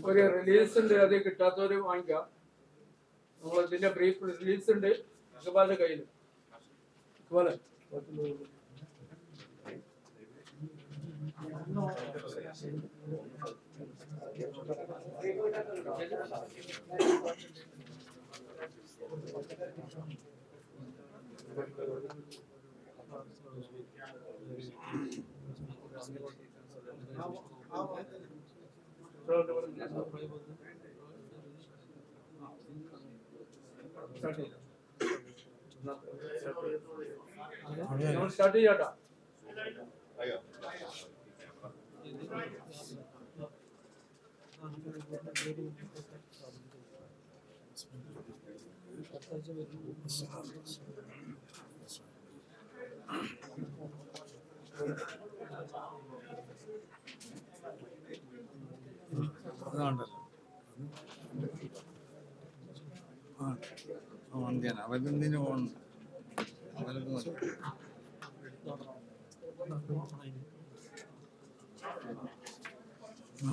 ഒരു റിലീസ് ഉണ്ട്, അത് കിട്ടാത്തവര് വാങ്ങിക്കാം. നമ്മൾ ഇതിന്റെ ബ്രീഫ് റിലീസ് ഉണ്ട് ഇക്ബാലിന്റെ കയ്യിൽ. ഇക്ബാല് സ്റ്റാർട്ട് ചെയ്യാട്ടാ. അവരെന്തിനു പോകണം? അവർക്ക്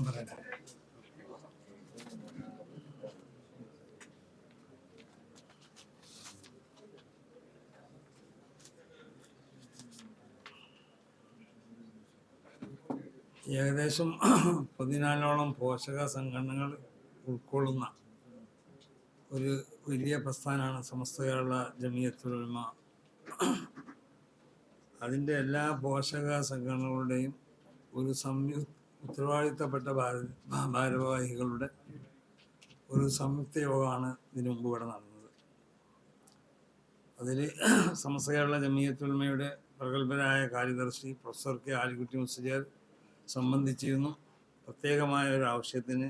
പറയട്ടെ. ഏകദേശം 14ഓളം പോഷക സംഘടനകൾ ഉൾക്കൊള്ളുന്ന ഒരു വലിയ പ്രസ്ഥാനമാണ് സമസ്ത കേരള ജമിയത്തുൽ ഉലമ. അതിൻ്റെ എല്ലാ പോഷക സംഘടനകളുടെയും ഒരു ഉത്തരവാദിത്തപ്പെട്ട ഭാരവാഹികളുടെ ഒരു സംയുക്ത യോഗമാണ് ഇതിനു മുമ്പ് ഇവിടെ നടന്നത്. അതിൽ സമസ്ത കേരള ജമിയത്തുൽ ഉലമയുടെ പ്രഗത്ഭരായ കാര്യദർശി പ്രൊഫസർ കെ ആലിക്കുട്ടി മുസ്ലിയാർ സംബന്ധിച്ചിരുന്നു. പ്രത്യേകമായ ഒരു ആവശ്യത്തിന്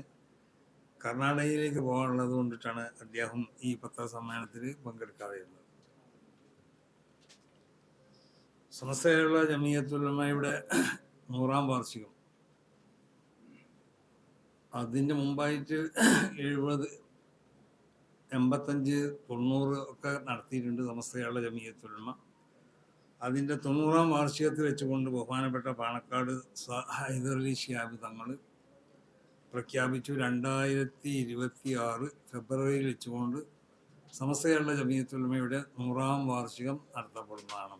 കർണാടകയിലേക്ക് പോകാനുള്ളത് കൊണ്ടിട്ടാണ് അദ്ദേഹം ഈ പത്രസമ്മേളനത്തിൽ പങ്കെടുക്കാതിരുന്നത്. സമസ്ത കേരള ജമിയത്തുൽ ഉലമയുടെ 100ാം വാർഷികം, അതിൻ്റെ മുമ്പായിട്ട് 70, 85, 90 ഒക്കെ നടത്തിയിട്ടുണ്ട് സമസ്ത കേരള ജമിയത്തുൽ ഉലമ. അതിൻ്റെ 90ാം വാർഷികത്തിൽ വെച്ചുകൊണ്ട് ബഹുമാനപ്പെട്ട പാണക്കാട് ഹൈദരലി ശിഹാബ് തങ്ങൾ പ്രഖ്യാപിച്ചു 2026 ഫെബ്രുവരിയിൽ വെച്ചുകൊണ്ട് സമസ്ത കേരള ജമിയത്തുൽ ഉലമയുടെ 100ാം വാർഷികം നടത്തപ്പെടുന്നതാണ്.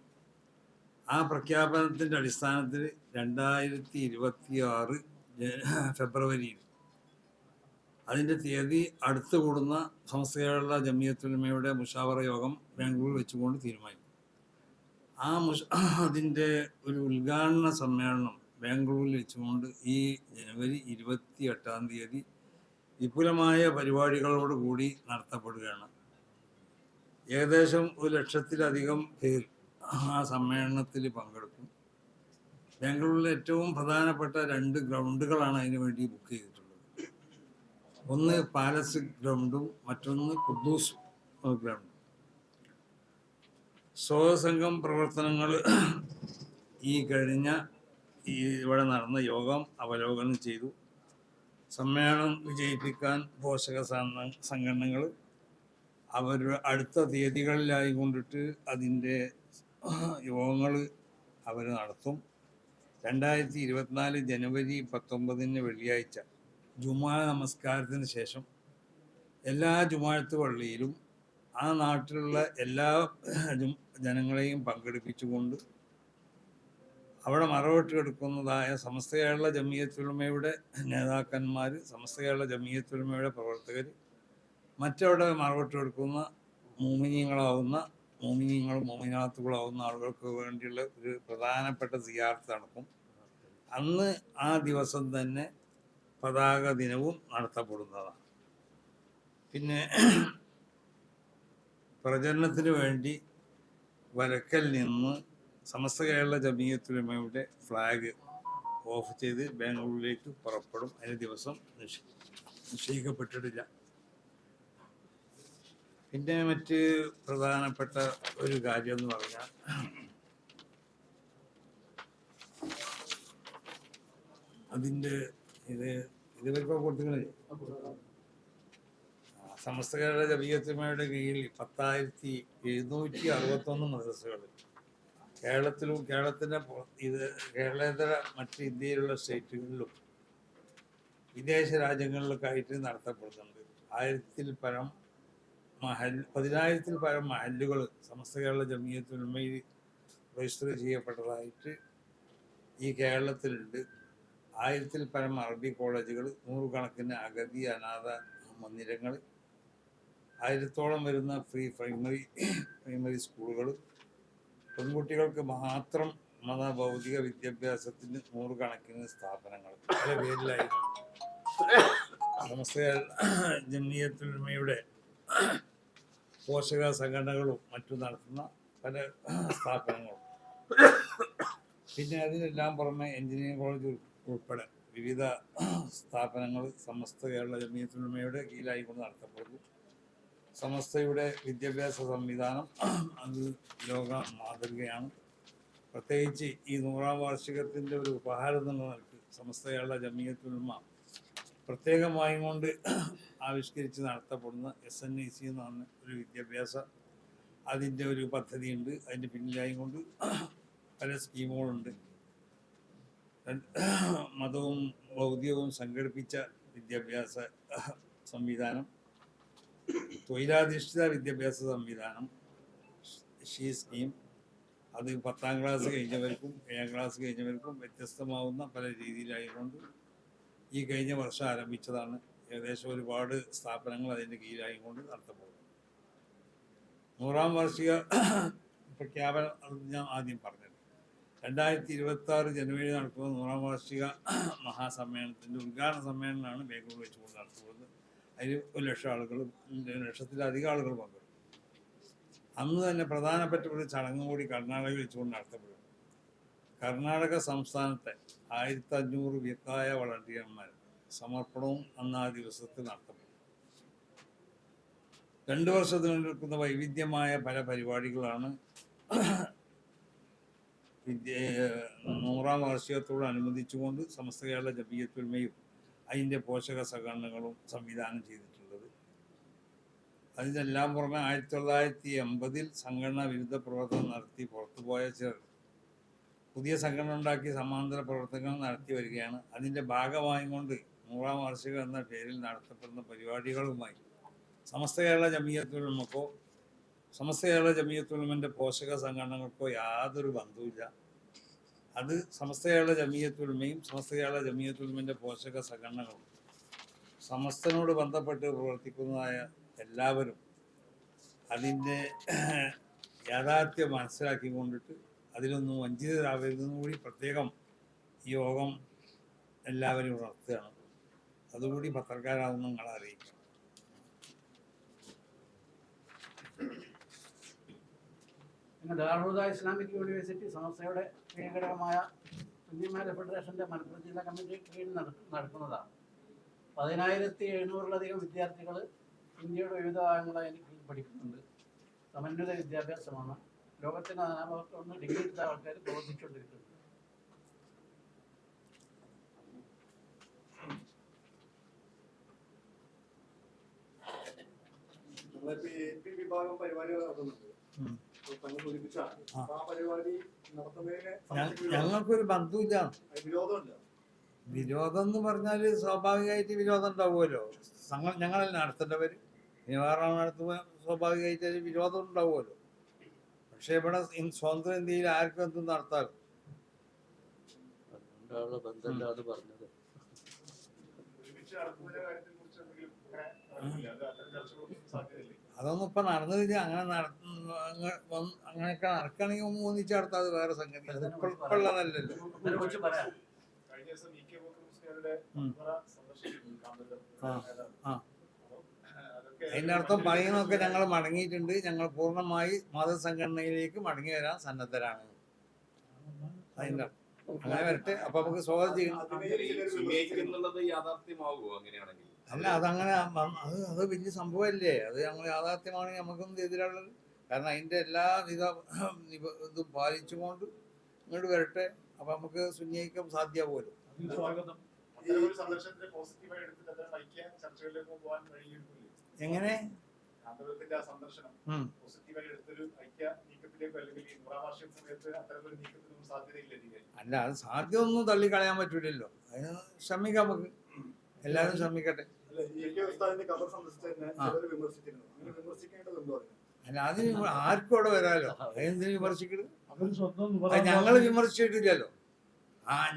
ആ പ്രഖ്യാപനത്തിൻ്റെ അടിസ്ഥാനത്തിൽ 2026 ഫെബ്രുവരിയിൽ അതിൻ്റെ തീയതി അടുത്തു കൂടുന്ന സമസ്ത കേരള ജമിയത്തുൽ ഉലമയുടെ മുഷാവറ യോഗം ബാംഗ്ലൂരിൽ വെച്ചുകൊണ്ട് തീരുമാനിച്ചു. അതിൻ്റെ ഒരു ഉദ്ഘാടന സമ്മേളനം ബാംഗ്ലൂരിൽ വെച്ചുകൊണ്ട് ഈ ജനുവരി 28-ാം തീയതി വിപുലമായ പരിപാടികളോടുകൂടി നടത്തപ്പെടുകയാണ്. ഏകദേശം 1,00,000-ലധികം പേർ ആ സമ്മേളനത്തിൽ പങ്കെടുക്കും. ബാംഗ്ലൂരിലെ ഏറ്റവും പ്രധാനപ്പെട്ട 2 ഗ്രൗണ്ടുകളാണ് അതിനു വേണ്ടി ബുക്ക് ചെയ്തിട്ടുള്ളത്. ഒന്ന് പാലസ് ഗ്രൗണ്ടും മറ്റൊന്ന് ഖുദ്ദൂസ് ഗ്രൗണ്ടും. സ്വസംഘം പ്രവർത്തനങ്ങൾ ഈ കഴിഞ്ഞ ഇവിടെ നടന്ന യോഗം അവലോകനം ചെയ്തു. സമ്മേളനം വിജയിപ്പിക്കാൻ പോഷക സംഘടനകൾ അവരുടെ അടുത്ത തീയതികളിലായി കൊണ്ടിട്ട് അതിൻ്റെ യോഗങ്ങൾ അവർ നടത്തും. 2024 ജനുവരി 19 വെള്ളിയാഴ്ച ജുമാ നമസ്കാരത്തിന് ശേഷം എല്ലാ ജുമാഅത്ത് പള്ളിയിലും ആ നാട്ടിലുള്ള എല്ലാ ജനങ്ങളെയും പങ്കെടുപ്പിച്ചുകൊണ്ട് അവിടെ മറവിട്ട് കിടക്കുന്നതായ സമസ്ത കേരള ജമിയത്തുൽ ഉലമയുടെ നേതാക്കന്മാർ, സമസ്ത കേരള ജമിയത്തുൽ ഉലമയുടെ പ്രവർത്തകർ, മറ്റവിടെ മറവിട്ട് കിടക്കുന്ന മോമിനീങ്ങളും മോമിനാത്തുകളാവുന്ന ആളുകൾക്ക് വേണ്ടിയുള്ള ഒരു പ്രധാനപ്പെട്ട സിയാറത്ത് നടക്കും. അന്ന് ആ ദിവസം തന്നെ പതാക ദിനവും നടത്തപ്പെടുന്നതാണ്. പിന്നെ പ്രചരണത്തിന് വേണ്ടി വരക്കൽ നിന്ന് സമസ്ത കേരള ജമിയത്തുൽ ഉലമയുടെ ഫ്ലാഗ് ഓഫ് ചെയ്ത് ബാംഗ്ലൂരിലേക്ക് പുറപ്പെടും. അതിന് ദിവസം നിശ്ചയിക്കപ്പെട്ടിട്ടില്ല. പിന്നെ മറ്റ് പ്രധാനപ്പെട്ട ഒരു കാര്യം എന്ന് പറഞ്ഞാൽ അതിൻ്റെ ഇതുവരെ കൊടുത്തില്ലേ സമസ്ത കേരള ജമിയത്തുലമയുടെ കീഴിൽ 10,761 മദ്രസകൾ കേരളത്തിലും ഇത് കേരളേതര മറ്റ് ഇന്ത്യയിലുള്ള സ്റ്റേറ്റുകളിലും വിദേശ രാജ്യങ്ങളിലൊക്കെ ആയിട്ട് നടത്തപ്പെടുന്നുണ്ട്. 10,000-ൽ പരം മഹല്ലുകൾ സമസ്ത കേരള ജമിയത്തുലമയിൽ രജിസ്റ്റർ ചെയ്യപ്പെട്ടതായിട്ട് ഈ കേരളത്തിലുണ്ട്. 1000-ൽ പരം അറബി കോളേജുകൾ, 100 കണക്കിന് അഗതി അനാഥ മന്ദിരങ്ങൾ, 1000-ഓളം വരുന്ന ഫ്രീ പ്രൈമറി സ്കൂളുകൾ, പെൺകുട്ടികൾക്ക് മാത്രം ഭൗതിക വിദ്യാഭ്യാസത്തിന് 100 കണക്കിന് സ്ഥാപനങ്ങൾ പല പേരിലായിരുന്നു സമസ്ത ജമിയത്തുലമയുടെ പോഷക സംഘടനകളും മറ്റും നടത്തുന്ന പല സ്ഥാപനങ്ങളും. പിന്നെ അതിനെല്ലാം പുറമെ എഞ്ചിനീയറിംഗ് കോളേജ് ഉൾപ്പെടെ വിവിധ സ്ഥാപനങ്ങൾ സമസ്ത കേരള ജമിയത്തുലമയുടെ കീഴിലായിക്കൊണ്ട് നടത്തപ്പെടുന്നു. സമസ്തയുടെ വിദ്യാഭ്യാസ സംവിധാനം അത് ലോക മാതൃകയാണ്. പ്രത്യേകിച്ച് ഈ 100ാം വാർഷികത്തിൻ്റെ ഒരു ഉപഹാരം എന്ന നിലയ്ക്ക് സമസ്ത കേരള ജമിയത്തുലമ പ്രത്യേകമായും കൊണ്ട് ആവിഷ്കരിച്ച് നടത്തപ്പെടുന്ന SNIC എന്ന് പറഞ്ഞ ഒരു വിദ്യാഭ്യാസ അതിൻ്റെ ഒരു പദ്ധതിയുണ്ട്. അതിൻ്റെ പിന്നിലായും കൊണ്ട് പല സ്കീമുകളുണ്ട്. മതവും ഭൗതികവും സംഘടിപ്പിച്ച വിദ്യാഭ്യാസ സംവിധാനം, തൊഴിലാധിഷ്ഠിത വിദ്യാഭ്യാസ സംവിധാനം, സ്കീം, അത് 10ാം ക്ലാസ് കഴിഞ്ഞവർക്കും 7ാം ക്ലാസ് കഴിഞ്ഞവർക്കും വ്യത്യസ്തമാവുന്ന പല രീതിയിലായതുകൊണ്ട് ഈ കഴിഞ്ഞ വർഷം ആരംഭിച്ചതാണ്. ഏകദേശം ഒരുപാട് സ്ഥാപനങ്ങൾ അതിൻ്റെ കീഴിലായിക്കൊണ്ട് നടത്തപ്പെടുന്നു. 100ാം വാർഷിക പ്രഖ്യാപനം ഞാൻ ആദ്യം പറഞ്ഞത് 2026 ജനുവരി നടക്കുന്ന 100ാം വാർഷിക മഹാസമ്മേളനത്തിൻ്റെ ഉദ്ഘാടന സമ്മേളനമാണ് ബാംഗ്ലൂർ വെച്ചുകൊണ്ട് നടത്തപ്പെടുന്നത്. അതിൽ 1,00,000 ആളുകൾ, 1,00,000-ത്തിലധികം ആളുകൾ പങ്കെടുക്കും. അന്ന് തന്നെ പ്രധാനപ്പെട്ട ഒരു ചടങ്ങ് കൂടി കർണാടകയിൽ വെച്ചുകൊണ്ട് നടത്തപ്പെടും. കർണാടക സംസ്ഥാനത്തെ 1500 വ്യക്തായ വളണ്ടിയർമാർ സമർപ്പണവും അന്ന് ആ ദിവസത്തിൽ നടത്തപ്പെടും. 2 വർഷത്തിൽ നിൽക്കുന്ന വൈവിധ്യമായ പല പരിപാടികളാണ് 100ാം വാർഷികത്തോടനുബന്ധിച്ചുകൊണ്ട് സമസ്ത കേരള ജമിയത്തുലമയും അതിൻ്റെ പോഷക സംഘടനകളും സംവിധാനം ചെയ്തിട്ടുള്ളത്. അതിനെല്ലാം പുറമെ 1980-ൽ സംഘടനാ വിരുദ്ധ പ്രവർത്തനം നടത്തി പുറത്തുപോയ ചിലർ പുതിയ സംഘടന ഉണ്ടാക്കി സമാന്തര പ്രവർത്തനങ്ങൾ നടത്തി വരികയാണ്. അതിൻ്റെ ഭാഗമായും കൊണ്ട് 100ാം വാർഷികം എന്ന പേരിൽ നടത്തപ്പെടുന്ന പരിപാടികളുമായി സമസ്ത കേരള ജമിയത്തുലമക്കോ സമസ്ത കേരള ജമിയത്തുലമൻ്റെ പോഷക സംഘടനകൾക്കോ യാതൊരു ബന്ധവുമില്ല. അത് സമസ്ത കേരള ജമിയത്തുലമയും സമസ്ത കേരള ജമിയത്തുലമൻ്റെ പോഷക സംഘടനകളും സമസ്തനോട് ബന്ധപ്പെട്ട് പ്രവർത്തിക്കുന്നതായ എല്ലാവരും അതിൻ്റെ യാഥാർത്ഥ്യം മനസ്സിലാക്കിക്കൊണ്ടിട്ട് അതിലൊന്നും വഞ്ചിതരാവരുതെന്നും കൂടി പ്രത്യേകം ഈ യോഗം എല്ലാവരും ഉണർത്തുകയാണ്. അതുകൂടി പത്രക്കാരാവുന്ന നിങ്ങളെ അറിയിക്കണം. ദാറുൽ ഇസ്ലാമിക് യൂണിവേഴ്സിറ്റി സമസ്തയുടെ കീഴ്ഘടകമായ കുഞ്ഞിമാല ഫെഡറേഷൻ്റെ മലപ്പുറം ജില്ലാ കമ്മിറ്റി കീഴിൽ നടക്കുന്നതാണ്. 10,700-ലധികം വിദ്യാർത്ഥികൾ ഇന്ത്യയുടെ വിവിധ ഭാഗങ്ങളായി കീഴിൽ പഠിക്കുന്നുണ്ട്. സമന്വിത വിദ്യാഭ്യാസമാണ്. ലോകത്തിന് നാനാഭാഗത്തുനിന്ന് ഡിഗ്രി എടുത്ത ആൾക്കാർ പ്രവർത്തിച്ചുകൊണ്ടിരിക്കുന്നത്. വിഭാഗം പരിപാടികൾ നടത്തുന്നുണ്ട്. ഞങ്ങൾക്കൊരു ബന്ധമില്ല. വിരോധം എന്ന് പറഞ്ഞാൽ സ്വാഭാവികമായിട്ട് വിരോധം ഉണ്ടാവുമല്ലോ. ഞങ്ങളല്ല നടത്തേണ്ടവർ. ഇനി വേറെ നടത്തുമ്പോൾ സ്വാഭാവികമായിട്ട് വിരോധം ഉണ്ടാവുമല്ലോ. പക്ഷെ ഇവിടെ സ്വന്തം ഇന്ത്യയിൽ ആർക്കും എന്തും നടത്താമല്ലോ. അതൊന്നും ഇപ്പൊ നടന്നില്ല. അങ്ങനെയൊക്കെ നടക്കണമെങ്കിൽ ഒന്നിച്ച് നടത്താം. അത് വേറെ സംഗതി. ഇപ്പോഴുള്ളതല്ലല്ലോ. അതിൻ്റെ അർത്ഥം പറയുന്നതൊക്കെ ഞങ്ങൾ മടങ്ങിയിട്ടുണ്ട്. ഞങ്ങൾ പൂർണ്ണമായി മതസംഘടനയിലേക്ക് മടങ്ങി വരാൻ സന്നദ്ധരാണ്. അതിൻ്റെ അങ്ങനെ വരട്ടെ. അപ്പൊ നമുക്ക് സ്വാഗതം ചെയ്യണം. അല്ല, അതങ്ങനെ അത് വലിയ സംഭവമല്ലേ. അത് ഞങ്ങൾ യാഥാർത്ഥ്യമാണെങ്കിൽ നമുക്കൊന്നും എതിരാളുള്ളത്. കാരണം അതിൻ്റെ എല്ലാ ഇതും പാലിച്ചുകൊണ്ട് ഇങ്ങോട്ട് വരട്ടെ. അപ്പൊ നമുക്ക് സുന്യയിക്കാൻ സാധ്യമാവുമല്ലോ. എങ്ങനെ കാന്തപുരത്തിന്റെ ആ സന്ദർശനം പോസിറ്റീവായി എടുത്തൊരു ഐക്യ നീക്കത്തിലേക്കോ അല്ലെങ്കിൽ ഈ 100-ാം വാർഷിക സമയത്ത് അത്തരമൊരു നീക്കത്തിനും സാധ്യതയില്ല. അല്ല, അത് സാധ്യമൊന്നും തള്ളിക്കളയാൻ പറ്റൂലല്ലോ. അതിന് ശ്രമിക്കാം, നമുക്ക് എല്ലാവരും ശ്രമിക്കട്ടെ. അല്ല, അത് ആർക്കും അവിടെ വരാലോ, അതെന്തിനു വിമർശിക്കരുത്? ഞങ്ങൾ വിമർശിച്ചിട്ടില്ലല്ലോ.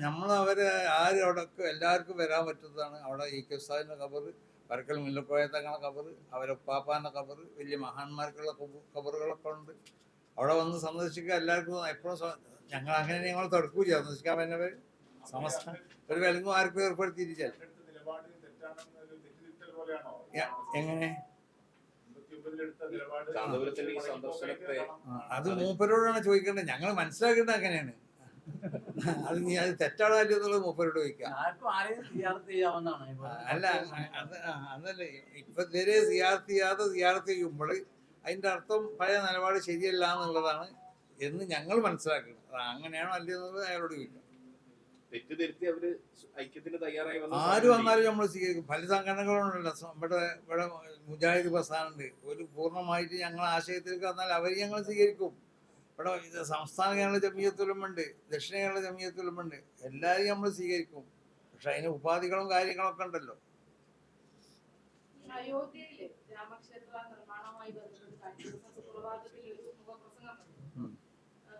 നമ്മളവരെ ആരും അവിടെ എല്ലാവർക്കും വരാൻ പറ്റുന്നതാണ്. അവിടെ ഈ ഉസ്താദിന്റെ ഖബറ്, പരക്കൽ മുല്ലക്കോയ തങ്ങളുടെ ഖബറ്, അവരെ പാപ്പാന്റെ ഖബറ്, വലിയ മഹാന്മാർക്കുള്ള ഖബറുകളൊക്കെ ഉണ്ട്. അവിടെ വന്ന് സന്ദർശിക്കുക എല്ലാവർക്കും എപ്പോഴും. ഞങ്ങൾ അങ്ങനെ ഞങ്ങൾ തടുക്കൂല സന്ദർശിക്കാൻ വരുന്നവർ. സമസ്ത ഒരു വിലങ്ങും ആർക്കും ഏർപ്പെടുത്തിയിരിച്ചാൽ എങ്ങനെ അത് മൂപ്പരോടാണ് ചോദിക്കേണ്ടത്. ഞങ്ങൾ മനസ്സിലാക്കേണ്ടത് അങ്ങനെയാണ്. അത് നീ അത് തെറ്റാണോ എന്നുള്ളത് മൂപ്പരോട് ചോദിക്കാം. അല്ല, അതല്ലേ ഇപ്പൊ ഇതുവരെ സിയാർത്ത് ചെയ്യുമ്പോൾ അതിന്റെ അർത്ഥം പഴയ നിലപാട് ശരിയല്ല എന്നുള്ളതാണ് എന്ന് ഞങ്ങൾ മനസ്സിലാക്കുന്നത്. അങ്ങനെയാണോ അല്ലെന്നുള്ളത് അയാളോട് ചോദിക്കാം. ആര് വന്നാലും നമ്മൾ സ്വീകരിക്കും. പല സംഘടനകളുണ്ടല്ലോ. ഇവിടെ മുജാഹിദ് പ്രസ്ഥാനമുണ്ട്. ഒരു പൂർണ്ണമായിട്ട് ഞങ്ങൾ ആശയത്തിലേക്ക് വന്നാൽ അവർ ഞങ്ങൾ സ്വീകരിക്കും. ഇവിടെ സംസ്ഥാന കേരള ജമിയത്തുലമയുണ്ട്, ദക്ഷിണ കേരള ജമിയത്തുലമയുണ്ട്. എല്ലാവരെയും നമ്മൾ സ്വീകരിക്കും. പക്ഷെ അതിന് ഉപാധികളും കാര്യങ്ങളൊക്കെ ഉണ്ടല്ലോ. അയോധ്യയിലെ രാമക്ഷേത്ര നിർമ്മാണവുമായി ബന്ധപ്പെട്ട് കഴിഞ്ഞ ദിവസം സുപ്രഭാതത്തിൽ ഒരു മുഖപ്രസംഗം വന്നു.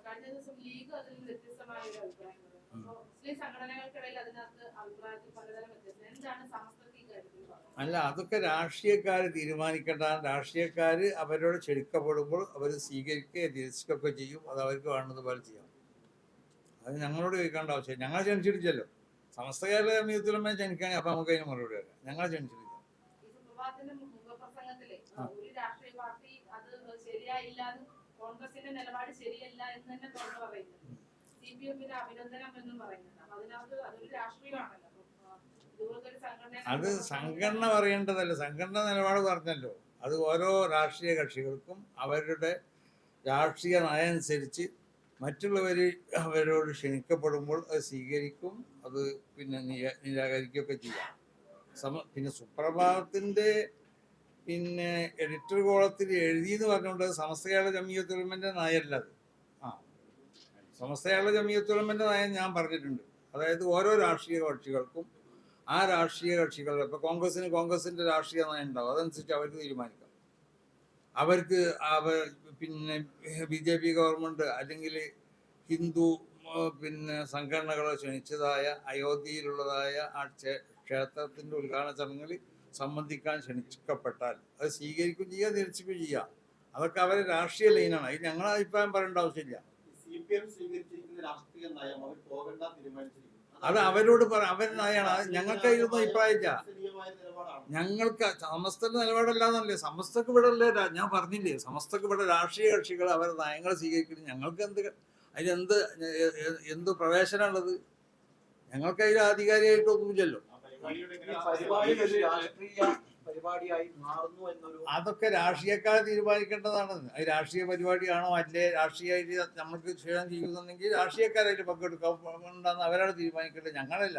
കഴിഞ്ഞ ദിവസം ലീഗ് അതിൽ വ്യത്യസ്തമായ ഒരു അഭിപ്രായം പറഞ്ഞു. മുസ്ലിം സംഘടനകൾക്കിടയിൽ അതിനകത്ത് അഭിപ്രായത്തിൽ പലതരം വ്യത്യസ്തം. എന്താണ് സമസ്തക്ക് ഈ കാര്യത്തിൽ പറയുന്നത്? അല്ല, അതൊക്കെ രാഷ്ട്രീയക്കാർ തീരുമാനിക്കേണ്ട. രാഷ്ട്രീയക്കാർ അവരോട് ക്ഷണിക്കപ്പെടുമ്പോൾ അവർ സ്വീകരിക്കുകയും നിരസിക്കുകയൊക്കെ ചെയ്യും. അത് അവർക്ക് വേണ്ടത് പോലെ ചെയ്യാം. അത് ഞങ്ങളോട് ചോദിക്കേണ്ട ആവശ്യം. ഞങ്ങളെ ക്ഷണിച്ചിട്ടില്ലല്ലോ. സമസ്ത കേരള ജമിയത്തുലമയെ ക്ഷണിക്കുകയാണെങ്കിൽ അപ്പം നമുക്ക് അതിന് മറുപടി വരാം. ഞങ്ങളെ ക്ഷണിച്ചിട്ടില്ല. മുഖപ്രസംഗത്തിലെ ഒരു രാഷ്ട്രീയ പാർട്ടി അത് ശരിയായില്ല, കോൺഗ്രസിന്റെ നിലപാട് ശരിയല്ല എന്ന് തന്നെ തുറന്നു പറയുന്നുണ്ട്. CPM-ന് അഭിനന്ദനം എന്നും പറയുന്നുണ്ട്. അപ്പൊ അതിനകത്ത് അതൊരു രാഷ്ട്രീയമാണല്ലോ. അത് സംഘടന പറയേണ്ടതല്ല. സംഘടന നിലപാട് പറഞ്ഞല്ലോ. അത് ഓരോ രാഷ്ട്രീയ കക്ഷികൾക്കും അവരുടെ രാഷ്ട്രീയ നയം അനുസരിച്ച് മറ്റുള്ളവർ അവരോട് ക്ഷണിക്കപ്പെടുമ്പോൾ അത് സ്വീകരിക്കും. അത് പിന്നെ നിരാകരിക്കുകയൊക്കെ ചെയ്യാം. പിന്നെ സുപ്രഭാതത്തിന്റെ പിന്നെ എഡിറ്റർ കോളത്തിൽ എഴുതി എന്ന് പറഞ്ഞുകൊണ്ട് സമസ്ത കേരള ജമിയത്തുലമയുടെ നയമല്ല അത്. സമസ്ത കേരള ജമിയത്തുലമയുടെ നയം ഞാൻ പറഞ്ഞിട്ടുണ്ട്. അതായത് ഓരോ രാഷ്ട്രീയ കക്ഷികൾക്കും ആ രാഷ്ട്രീയ കക്ഷികൾ, ഇപ്പോൾ കോൺഗ്രസിന്റെ രാഷ്ട്രീയ നയം ഉണ്ടാവും. അതനുസരിച്ച് അവർക്ക് തീരുമാനിക്കാം. അവർക്ക് പിന്നെ BJP ഗവൺമെന്റ് അല്ലെങ്കിൽ ഹിന്ദു പിന്നെ സംഘടനകളെ ക്ഷണിച്ചതായ അയോധ്യയിലുള്ളതായ ആ ക്ഷേത്രത്തിന്റെ ഉദ്ഘാടന ചടങ്ങുകളിൽ സംബന്ധിക്കാൻ ക്ഷണിക്കപ്പെട്ടാൽ അത് സ്വീകരിക്കുകയും ചെയ്യുക, നിരസിക്കുകയും ചെയ്യുക. അതൊക്കെ അവരെ രാഷ്ട്രീയ ലൈനാണ്. അത് ഞങ്ങളെ അഭിപ്രായം പറയേണ്ട ആവശ്യമില്ല. അത് അവരോട് അവരുടെ നയമാണ്. ഞങ്ങൾക്ക് അതിലൊന്നും അഭിപ്രായമില്ല. ഞങ്ങൾക്ക് സമസ്തന്റെ നിലപാടല്ലാന്നല്ലേ. സമസ്തക്ക് ഇവിടെ അല്ലേ, ഞാൻ പറഞ്ഞില്ലേ, സമസ്തക്ക് ഇവിടെ രാഷ്ട്രീയ കക്ഷികൾ അവരുടെ നയങ്ങൾ സ്വീകരിക്കണം. ഞങ്ങൾക്ക് എന്ത് പ്രവേശനമുള്ളത്? ഞങ്ങൾക്ക് അതിൽ ആധികാരികമായിട്ടൊന്നുമില്ലല്ലോ. അതൊക്കെ രാഷ്ട്രീയക്കാർ തീരുമാനിക്കേണ്ടതാണ്. അത് രാഷ്ട്രീയ പരിപാടിയാണോ അല്ലേ, രാഷ്ട്രീയമായിട്ട് നമുക്ക് ക്ഷേമം ചെയ്യുന്നുണ്ടെങ്കിൽ രാഷ്ട്രീയക്കാരായിട്ട് പങ്കെടുക്കാമെന്നാണ് അവരാണ് തീരുമാനിക്കേണ്ടത്, ഞങ്ങളല്ല.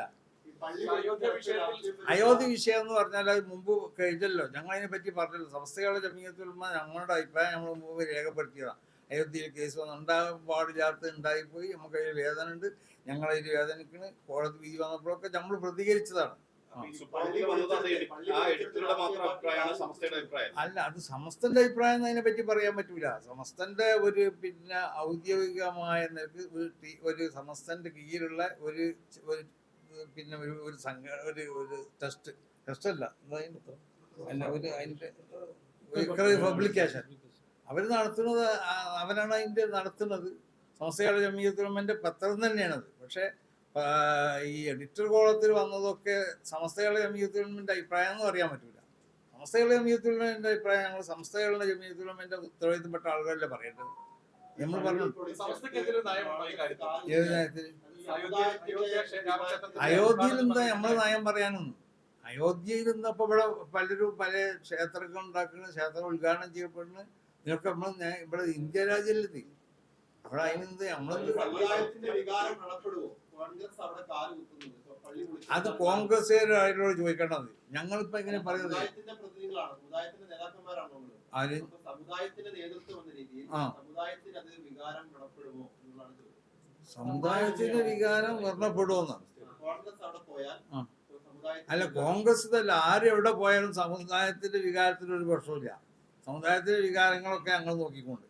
അയോധ്യ വിഷയം എന്ന് പറഞ്ഞാൽ അത് മുമ്പ് കഴിഞ്ഞല്ലോ. ഞങ്ങൾ അതിനെ പറ്റി പറഞ്ഞല്ലോ. സമസ്തകളുടെ ജമിയത്തുലമ ഞങ്ങളുടെ അഭിപ്രായം നമ്മൾ മുമ്പ് രേഖപ്പെടുത്തിയതാണ്. അയോധ്യയിൽ കേസ് ഉണ്ടാകാൻ പാടില്ലാത്ത ഉണ്ടായിപ്പോയി. നമുക്ക് അതിൽ വേദന ഉണ്ട്. ഞങ്ങളതിൽ വേദനയ്ക്ക് കോടതി വിധി വന്നപ്പോഴൊക്കെ നമ്മൾ പ്രതികരിച്ചതാണ്. അല്ല, അത് സമസ്തന്റെ അഭിപ്രായം അതിനെ പറ്റി പറയാൻ പറ്റൂല. സമസ്തന്റെ ഒരു പിന്നെ ഔദ്യോഗികമായ നിലക്ക് ഒരു സമസ്തന്റെ കീഴിലുള്ള ഒരു പിന്നെ ഒരു ടെസ്റ്റ് അല്ല അതിന്റെ പബ്ലിക്കേഷൻ അവർ നടത്തുന്നത്. അവരാണ് അതിന്റെ നടത്തുന്നത്. സമസ്തകളുടെ ജമിയത്തുലമയുടെ പത്രം തന്നെയാണത്. പക്ഷെ ഈ എഡിറ്റർ കോളത്തിൽ വന്നതൊക്കെ സമസ്തകളുടെ ജമിയത്തുലമയുടെ അഭിപ്രായം എന്ന് പറയാൻ പറ്റൂല. സമസ്തകളുടെ ജമിയത്തുലമയുടെ അഭിപ്രായം ഞങ്ങൾ സമസ്തകളുടെ ജമിയത്തുലമയുടെ ഉത്തരവാദിത്തപ്പെട്ട ആളുകളല്ലേ പറയേണ്ടത്. നമ്മൾ പറഞ്ഞു ഏത് നയത്തിൽ? അയോധ്യയിൽ എന്താ നമ്മൾ നയം പറയാനൊന്നും. അയോധ്യയിൽ നിന്നപ്പോ ഇവിടെ പലരും പല ക്ഷേത്രങ്ങൾ ഉണ്ടാക്കുന്നു, ക്ഷേത്രം ഉദ്ഘാടനം ചെയ്യപ്പെടുന്നു. ഇതൊക്കെ നമ്മൾ ഇവിടെ ഇന്ത്യ രാജ്യത്തിലെത്തി. അവിടെ അതിനെന്ത് പള്ളി അത് കോൺഗ്രസ്സുകാരോട് ചോദിക്കേണ്ടത്. ഞങ്ങളിപ്പോ എങ്ങനെ പറയുന്നത്? സമുദായത്തിന്റെ പ്രതിനിധികളാണ്, സമുദായത്തിന്റെ നേതാക്കന്മാരാണോ നിങ്ങൾ? ആര്? സമുദായത്തിന്റെ നേതൃത്വം എന്ന രീതിയിൽ സമുദായത്തിന് അത് വികാരം വ്രണപ്പെടുമോ എന്നുള്ളതാണ് ചോദ്യം. സമുദായത്തിന്റെ വികാരം വ്രണപ്പെടുമെന്നാണ്. കോൺഗ്രസ് അവിടെ പോയാൽ അല്ല, കോൺഗ്രസ് അല്ല, ആരെവിടെ പോയാലും സമുദായത്തിന്റെ വികാരത്തിന് ഒരു പ്രശ്നമില്ല. സമുദായത്തിന്റെ വികാരങ്ങളൊക്കെ ഞങ്ങൾ നോക്കിക്കൊണ്ട്.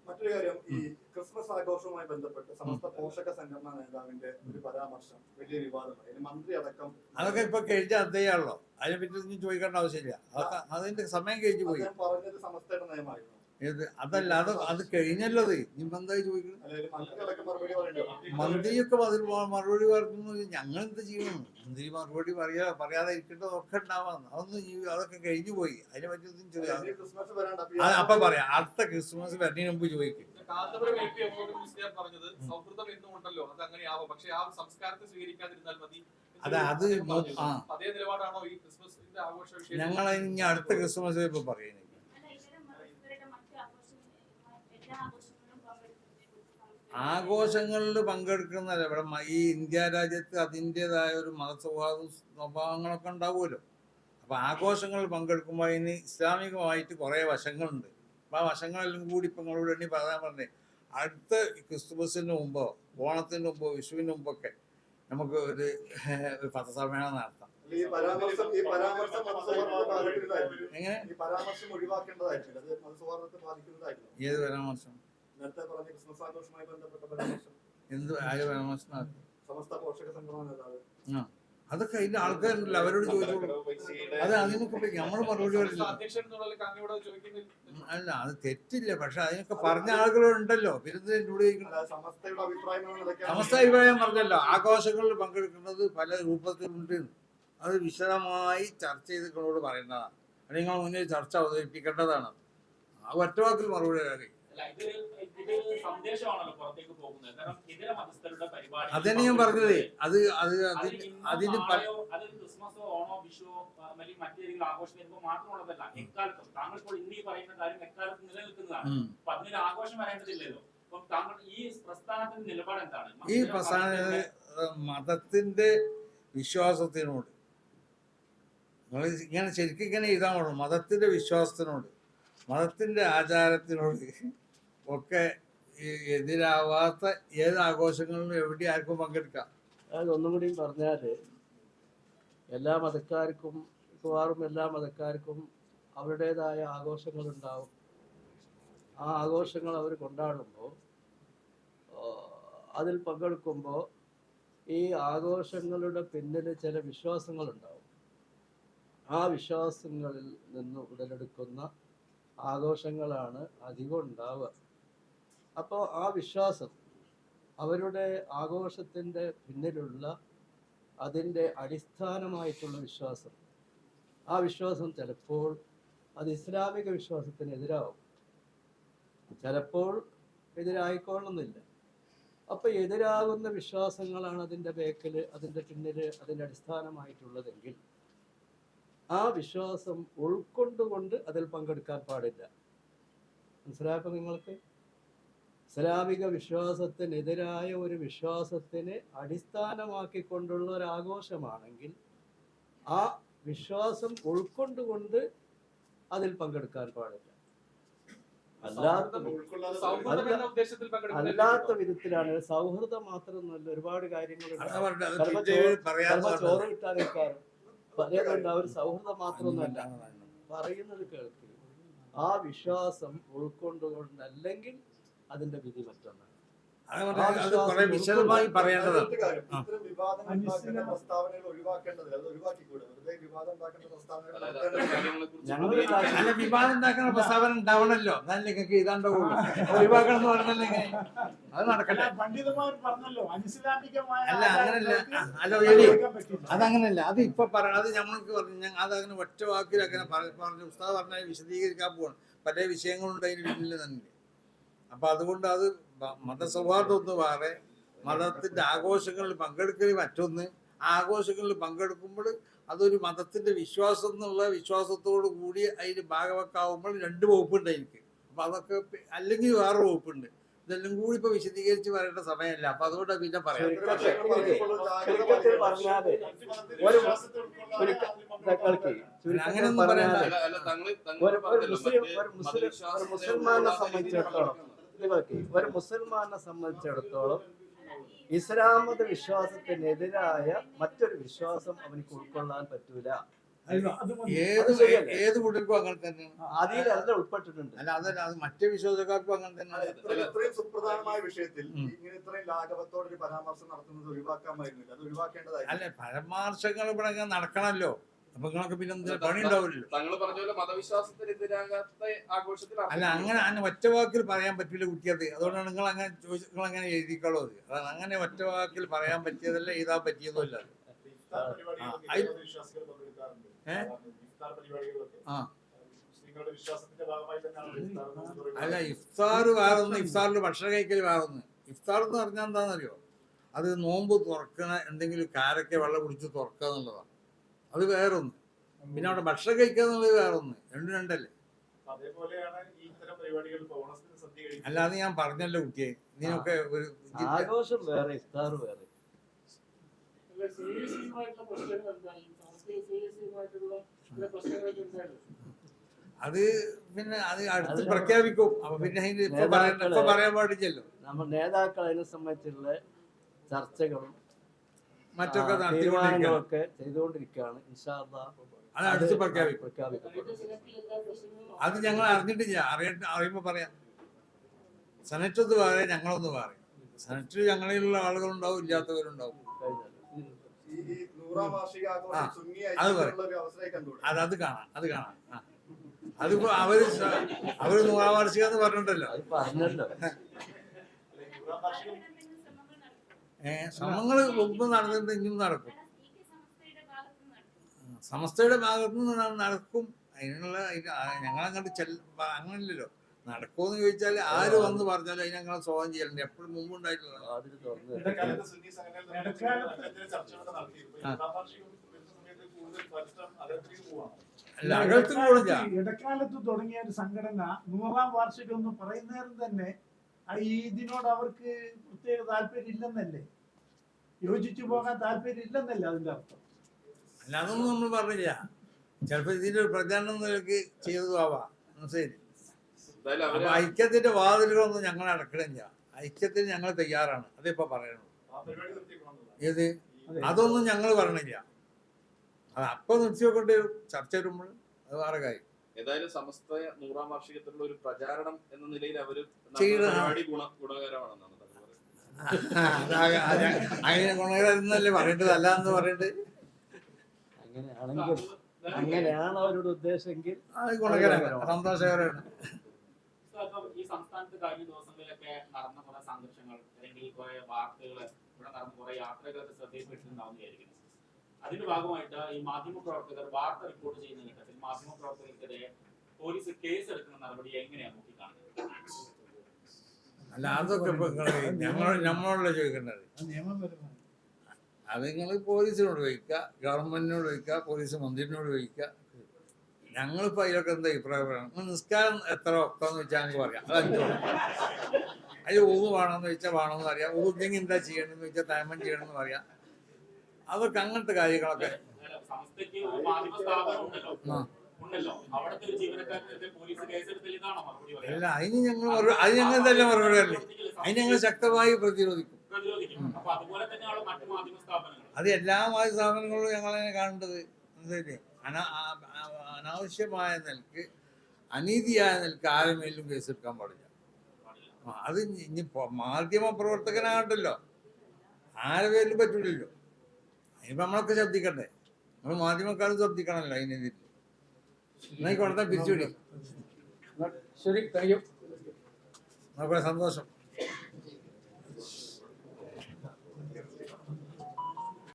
മറ്റൊരു കാര്യം, ഈ ക്രിസ്മസ് ആഘോഷവുമായി ബന്ധപ്പെട്ട് സമസ്ത പോഷക സംഘടനാ നേതാവിന്റെ ഒരു പരാമർശം വലിയ വിവാദമായി. മന്ത്രി അടക്കം അതൊക്കെ ഇപ്പൊ കഴിഞ്ഞ അധ്യായമാണല്ലോ, അതിനെപ്പറ്റി ഒന്നും ചോദിക്കേണ്ട ആവശ്യമില്ല. അതൊക്കെ അതിന്റെ സമയം കഴിഞ്ഞു പോയി. പറഞ്ഞത് സമസ്തയുടെ നയമായിരുന്നു. അതല്ല, അത് കഴിഞ്ഞല്ലോ. ഇനിയിപ്പോ എന്തായി ചോദിക്കണം? മന്ത്രിയൊക്കെ അതിൽ മറുപടി പറഞ്ഞു. ഞങ്ങൾ എന്ത് ചെയ്യണം? മന്ത്രി മറുപടി പറയാതെ ഇരിക്കേണ്ടതൊക്കെ ഉണ്ടാവാം. അതൊക്കെ കഴിഞ്ഞു പോയി. അതിനെ പറ്റി ചോദിക്കാം. അപ്പൊ പറയാം, അടുത്ത ക്രിസ്മസ് വരുന്നതിന് മുമ്പ് ചോദിക്കും. അത് ഞങ്ങൾ ഇനി അടുത്ത ക്രിസ്മസ് ഇപ്പൊ പറയുന്നത്. ആഘോഷങ്ങളിൽ പങ്കെടുക്കുന്നതല്ല. ഇവിടെ ഈ ഇന്ത്യ രാജ്യത്ത് അതിൻ്റെതായ ഒരു മതസൗഹാർദ്ദ സ്വഭാവങ്ങളൊക്കെ ഉണ്ടാവുമല്ലോ. അപ്പൊ ആഘോഷങ്ങളിൽ പങ്കെടുക്കുമ്പോൾ അതിന് ഇസ്ലാമികമായിട്ട് കുറേ വശങ്ങളുണ്ട്. അപ്പൊ ആ വശങ്ങളെല്ലാം കൂടി ഇപ്പൊ നിങ്ങളോട് എണ്ണി പറയാൻ പറഞ്ഞേ, അടുത്ത ക്രിസ്തുമസിന് മുമ്പോ ഓണത്തിന് മുമ്പോ വിഷുവിന് മുമ്പൊക്കെ നമുക്ക് ഒരു പത്രസമ്മേളനം നടത്താം. എങ്ങനെ? ഏത് പരാമർശം? എന്ത് ആര് പരാമർശം നടത്തി? അതൊക്കെ അതിന്റെ ആൾക്കാരുണ്ടല്ലോ, അവരോട് ചോദിച്ചോളൂ. അത് അതിനൊക്കെ നമ്മൾ മറുപടി പറയില്ല. അല്ല, അത് തെറ്റില്ല. പക്ഷെ അതിനൊക്കെ പറഞ്ഞ ആളുകളുണ്ടല്ലോ. പിന്നെ എന്നോട് സമസ്ത അഭിപ്രായം പറഞ്ഞല്ലോ. ആഘോഷങ്ങളിൽ പങ്കെടുക്കുന്നത് പല രൂപത്തിലുണ്ട്. അത് വിശദമായി ചർച്ച ചെയ്ത് നിങ്ങളോട് പറയേണ്ടതാണ്. അല്ലെങ്കിൽ നിങ്ങൾ മുന്നിൽ ചർച്ച അവതരിപ്പിക്കേണ്ടതാണ്. ആ ഒറ്റവാക്കിൽ മറുപടി അറിയാം. അതന്നെ ഞാൻ പറഞ്ഞത്. അതിന് ക്രിസ്മസോ ഓണോ വിഷുവോ അല്ലെങ്കിൽ മറ്റേതെങ്കിലും ആഘോഷം വരുമ്പോൾ മാത്രമുള്ളതല്ല. എക്കാലത്തും താങ്കൾ ഇപ്പോൾ ഇന്നീ പറയുന്ന കാര്യം എക്കാലത്തും നിലനിൽക്കുന്നതാണ്. അപ്പൊ അതിനൊരു ആഘോഷം വരേണ്ടതില്ലല്ലോ. അപ്പം താങ്കൾ ഈ പ്രസ്ഥാനത്തിന്റെ നിലപാട് എന്താണ്? ഈ പ്രസ്ഥാന മതത്തിന്റെ വിശ്വാസത്തിനോട് നിങ്ങൾ ഇങ്ങനെ ശരിക്കും ഇങ്ങനെ എഴുതാൻ വേണം. മതത്തിന്റെ വിശ്വാസത്തിനോട്, മതത്തിന്റെ ആചാരത്തിനോട് ഒക്കെ എതിരാവാത്ത ഏത് ആഘോഷങ്ങളിലും എവിടെ ആർക്കും പങ്കെടുക്കാം. അതായത് ഒന്നും കൂടി പറഞ്ഞാല്, എല്ലാ മതക്കാർക്കും മിക്കവാറും എല്ലാ മതക്കാർക്കും അവരുടേതായ ആഘോഷങ്ങളുണ്ടാവും. ആ ആഘോഷങ്ങൾ അവർ കൊണ്ടാടുമ്പോൾ, അതിൽ പങ്കെടുക്കുമ്പോൾ ഈ ആഘോഷങ്ങളുടെ പിന്നിൽ ചില വിശ്വാസങ്ങളുണ്ടാവും. ആ വിശ്വാസങ്ങളിൽ നിന്ന് ഉടലെടുക്കുന്ന ആഘോഷങ്ങളാണ് അധികം ഉണ്ടാവുക. അപ്പോൾ ആ വിശ്വാസം, അവരുടെ ആഘോഷത്തിൻ്റെ പിന്നിലുള്ള അതിൻ്റെ അടിസ്ഥാനമായിട്ടുള്ള വിശ്വാസം, ആ വിശ്വാസം ചിലപ്പോൾ അത് ഇസ്ലാമിക വിശ്വാസത്തിനെതിരാവും, ചിലപ്പോൾ എതിരായിക്കൊള്ളുന്നില്ല. അപ്പോൾ എതിരാകുന്ന വിശ്വാസങ്ങളാണ് അതിൻ്റെ ബേക്കിൽ, അതിൻ്റെ പിന്നിൽ, അതിൻ്റെ അടിസ്ഥാനമായിട്ടുള്ളതെങ്കിൽ ആ വിശ്വാസം ഉൾക്കൊണ്ടുകൊണ്ട് അതിൽ പങ്കെടുക്കാൻ പാടില്ല. മനസ്സിലായപ്പോൾ നിങ്ങൾക്ക്? ഇസ്ലാമിക വിശ്വാസത്തിനെതിരായ ഒരു വിശ്വാസത്തിനെ അടിസ്ഥാനമാക്കിക്കൊണ്ടുള്ള ഒരു ആഘോഷമാണെങ്കിൽ ആ വിശ്വാസം ഉൾക്കൊണ്ടുകൊണ്ട് അതിൽ പങ്കെടുക്കാൻ പാടില്ല. അല്ലാത്ത വിധത്തിലാണ്. സൗഹൃദം മാത്രമൊന്നുമല്ല, ഒരുപാട് കാര്യങ്ങളുണ്ട്. ചോറ് കിട്ടാനേക്കാരും പറയുന്നുണ്ട്. അവർ സൗഹൃദം മാത്രമൊന്നുമല്ല പറയുന്നത് കേൾക്ക്. ആ വിശ്വാസം ഉൾക്കൊണ്ടുകൊണ്ടല്ലെങ്കിൽ അതിന്റെ വിധി മറ്റൊന്നാണ്. വിശദമായി പറയേണ്ടതാണ്. അല്ല, വിവാദം ഉണ്ടാക്കുന്ന പ്രസ്താവന ഉണ്ടാവണല്ലോ. എന്നാൽ നിങ്ങൾക്ക് ഇതാണ്ടോ ഒഴിവാക്കണം എന്ന് പറഞ്ഞല്ലേ? അത് നടക്കട്ടെ. അല്ല, അങ്ങനല്ല. അല്ല, അതങ്ങനല്ല. അത് ഇപ്പൊ അത് ഞമ്മൾക്ക് പറഞ്ഞു. അതങ്ങനെ ഒറ്റ വാക്കിൽ അങ്ങനെ പറഞ്ഞു ഉസ്താദ് പറഞ്ഞാൽ വിശദീകരിക്കാൻ പോവാണ്. പല വിഷയങ്ങളുണ്ട് അതിന് പിന്നിൽ തന്നെ. അപ്പൊ അതുകൊണ്ട് അത് മതസൗഹാർദ്ദം ഒന്ന് വേറെ, മതത്തിന്റെ ആഘോഷങ്ങളിൽ പങ്കെടുക്കൽ മറ്റൊന്ന്. ആഘോഷങ്ങളിൽ പങ്കെടുക്കുമ്പോൾ അതൊരു മതത്തിന്റെ വിശ്വാസം എന്നുള്ള വിശ്വാസത്തോടു കൂടി അതിന് ഭാഗവക്കാവുമ്പോൾ രണ്ട് വകുപ്പുണ്ട് എനിക്ക്. അപ്പൊ അതൊക്കെ അല്ലെങ്കിൽ വേറെ വകുപ്പുണ്ട്. ഇതെല്ലാം കൂടി ഇപ്പൊ വിശദീകരിച്ച് പറയേണ്ട സമയമല്ല. അപ്പൊ അതുകൊണ്ട് പിന്നെ പറയാം. ചുരുക്കത്തിൽ പറഞ്ഞാല് അങ്ങനെയൊന്നും പറയണ്ട. ഒരു മുസൽമാനെ സംബന്ധിച്ചിടത്തോളം ഇസ്ലാം മത വിശ്വാസത്തിനെതിരായ മറ്റൊരു വിശ്വാസം അവനിക്ക് ഉൾക്കൊള്ളാൻ പറ്റൂല. ഏത് കൂട്ടർക്കും അങ്ങനെ തന്നെയാണ്. അതിലെല്ലാം ഉൾപ്പെട്ടിട്ടുണ്ട്. അല്ല അതല്ല, അത് മറ്റു വിശ്വാസക്കാർക്കും അങ്ങനെ തന്നെയാണ്. ഇത്രയും സുപ്രധാനമായ വിഷയത്തിൽ ഇങ്ങനെ ഇത്രയും ലാഘവത്തോടൊരു പരാമർശം നടത്തുന്നത് ഒഴിവാക്കാമായിരുന്നില്ല, അത് ഒഴിവാക്കേണ്ടതായിരുന്നു. അല്ല, പരാമർശങ്ങൾ ഇവിടെ ഇങ്ങനെ നടക്കണമല്ലോ. അപ്പൊ നിങ്ങളൊക്കെ പിന്നെ പണി ഉണ്ടാവില്ലല്ലോ. താങ്കൾ പറഞ്ഞ പോലെ മതവിശ്വാസത്തിനെതിരാകാത്ത ആഘോഷത്തിൽ അല്ല, അങ്ങനെ ഒറ്റ വാക്കിൽ പറയാൻ പറ്റില്ല കുട്ടിയത്. അതുകൊണ്ടാണ് നിങ്ങൾ അങ്ങനെ എഴുതിക്കളോ. അത് അതാണ്, അങ്ങനെ ഒറ്റ വാക്കിൽ പറയാൻ പറ്റിയതല്ല, എഴുതാൻ പറ്റിയതുമല്ല. അല്ല, ഇഫ്താർ വേറൊന്ന്, ഇഫ്താറിൽ ഭക്ഷണം കഴിക്കൽ വേറൊന്ന്. ഇഫ്താർ എന്ന് പറഞ്ഞാൽ എന്താണെന്നറിയോ? അത് നോമ്പ് തുറക്കണ എന്തെങ്കിലും കാരൊക്കെ വെള്ളം കുടിച്ച് തുറക്കുക എന്നുള്ളതാണ്. അത് വേറൊന്ന്. പിന്നെ അവിടെ ഭക്ഷണം കഴിക്കുക എന്നുള്ളത് വേറൊന്ന്. രണ്ടും രണ്ടല്ലേ? അല്ലാതെ ഞാൻ പറഞ്ഞല്ലോ കുട്ടിയെ, ഇതിനൊക്കെ ഒരു ആഘോഷം വേറെ, ഇഫ്താർ വേറെ. അത് പിന്നെ അത് അടുത്ത് പ്രഖ്യാപിക്കും. അപ്പൊ പിന്നെ ഇപ്പൊ പറയാൻ പാടില്ലല്ലോ. നമ്മൾ നേതാക്കൾ അതിനെ സംബന്ധിച്ചുള്ള ചർച്ചകളും മറ്റൊക്കെ തീരുമാനങ്ങളൊക്കെ ചെയ്തുകൊണ്ടിരിക്കുകയാണ്. ഇൻഷാ അല്ലാഹ് അത് അടുത്ത് പ്രഖ്യാപിക്കും. അത് ഞങ്ങൾ അറിഞ്ഞിട്ടില്ല. അറിയുമ്പോ പറയാം. സെനറ്റ് ഒന്ന് പറയാം, ഞങ്ങളൊന്ന് പറയാം. സെനറ്റിൽ ഞങ്ങളിലുള്ള ആളുകളുണ്ടാവും, ഇല്ലാത്തവരുണ്ടാവും. അത് കാണാം. അതിപ്പോ അവര് 100ാം വാർഷികം എന്ന് പറഞ്ഞിട്ടുണ്ടല്ലോ. ശ്രമങ്ങള് മുമ്പ് നടന്നിട്ട് ഇനിയും നടക്കും. സമസ്തയുടെ ഭാഗത്തു നിന്ന് നടക്കും. അതിനുള്ള ഞങ്ങളങ്ങോട്ട് അങ്ങനല്ലോ. നടക്കുമെന്ന് ചോദിച്ചാൽ ആര് വന്ന് പറഞ്ഞാലും അതിന് ഞങ്ങളെ സ്വാഗതം ചെയ്യലുണ്ട്. എപ്പോഴും മുമ്പ് ഉണ്ടായിട്ടുള്ള ഇടക്കാലത്ത് തുടങ്ങിയ ഒരു സംഘടന 100ാം വാർഷികം എന്ന് പറയുന്നേരം തന്നെ ഇതിനോട് അവർക്ക് പ്രത്യേക താല്പര്യം ഇല്ലെന്നല്ലേ, യോജിച്ചു പോകാൻ താല്പര്യം ഇല്ലെന്നല്ലേ അതിന്റെ അർത്ഥം? അല്ല, അതൊന്നും നമ്മൾ പറഞ്ഞില്ല. ചിലപ്പോ ഇതിന്റെ ഒരു പ്രചാരണം നിലക്ക് ചെയ്തതാവാം. ശരി. അപ്പൊ ഐക്യത്തിന്റെ വാതിലുകളൊന്നും ഞങ്ങൾ അടക്കണില്ല. ഐക്യത്തിന് ഞങ്ങൾ തയ്യാറാണ്. അതിപ്പോ പറയണു. ഏത് അതൊന്നും ഞങ്ങൾ പറയണില്ല. അത് അപ്പൊ നിർത്തിവെക്കേണ്ടി വരും. ചർച്ച വരുമ്പോൾ അത് വേറെ കാര്യം. ഏതായാലും സമസ്ത 100ാം വാർഷികത്തിലുള്ള ഒരു പ്രചാരണം എന്ന നിലയിൽ അവര് ഗുണകരമാണെന്നാണ് അങ്ങനെ ഗുണകരമെന്നല്ലേ പറയേണ്ടത്, അല്ല എന്ന് പറയേണ്ടത്. അങ്ങനെയാണ് അവരുടെ ഉദ്ദേശമെങ്കിൽ അത് ഗുണകരമാണ്, സന്തോഷകരമാണ്. ഈ സംസ്ഥാനത്ത് കഴിഞ്ഞ ദിവസങ്ങളിലൊക്കെ നടന്ന കുറെ സംഘർഷങ്ങൾ അല്ലെങ്കിൽ കുറെ വാർത്തകൾ, ഇവിടെ നടന്ന കുറെ യാത്രകളൊക്കെ ശ്രദ്ധയിൽപ്പെട്ടിട്ടുണ്ടാവുന്ന വിചാരിക്കുന്നു. അതിന്റെ ഭാഗമായിട്ട് ഈ മാധ്യമപ്രവർത്തകർ വാർത്ത റിപ്പോർട്ട് ചെയ്യുന്ന ഘട്ടത്തിൽ മാധ്യമപ്രവർത്തകർക്കെതിരെ പോലീസ് കേസ് എടുക്കുന്ന നടപടി എങ്ങനെയാണ് നോക്കിക്കാണുന്നത്? അല്ല, അതൊക്കെ നമ്മളോടല്ലേ ചോദിക്കേണ്ടത്. അത് നിങ്ങൾ പോലീസിനോട് ചോദിക്കുക, ഗവൺമെന്റിനോട് ചോദിക്കുക, പോലീസ് മന്ത്രിനോട് ചോദിക്കുക. ഞങ്ങളിപ്പോ അതിലൊക്കെ എന്താ അഭിപ്രായം? നിസ്കാരം എത്ര ഒക്കെന്ന് വെച്ചാൽ ഞങ്ങൾക്ക് പറയാം. അത് 5 വേണം. അതിൽ ഊന്ന് വേണമെന്ന് വെച്ചാൽ വേണമെന്ന് അറിയാം. ഊന്നെങ്കിൽ എന്താ ചെയ്യണമെന്ന് വെച്ചാൽ തയമം ചെയ്യണമെന്ന് പറയാം. അതൊക്കെ അങ്ങനത്തെ കാര്യങ്ങളൊക്കെ. അല്ല, അതിന് ഞങ്ങൾ തന്നെ മറുപടി അല്ലേ. അതിന് ഞങ്ങൾ ശക്തമായി പ്രതിരോധിക്കും. അത് എല്ലാ മാധ്യമ സ്ഥാപനങ്ങളും ഞങ്ങളതിനെ കാണേണ്ടത്. അനാവശ്യമായ നിലക്ക്, അനീതിയായ നിലക്ക് ആരുമേലും കേസെടുക്കാൻ പാടില്ല. അത് ഇനി മാധ്യമ പ്രവർത്തകനാകണ്ടല്ലോ, ആരെ പേരിലും പറ്റൂലല്ലോ. അതിനിപ്പോ നമ്മളൊക്കെ ശബ്ദിക്കണ്ടേ? നമ്മൾ മാധ്യമക്കാരും ശബ്ദിക്കണമല്ലോ അതിനെതിരെ. എന്നായി കൊടുത്താൽ പിരിച്ചുവിടി. ശരി, താങ്ക് യു. നമുക്ക് സന്തോഷം.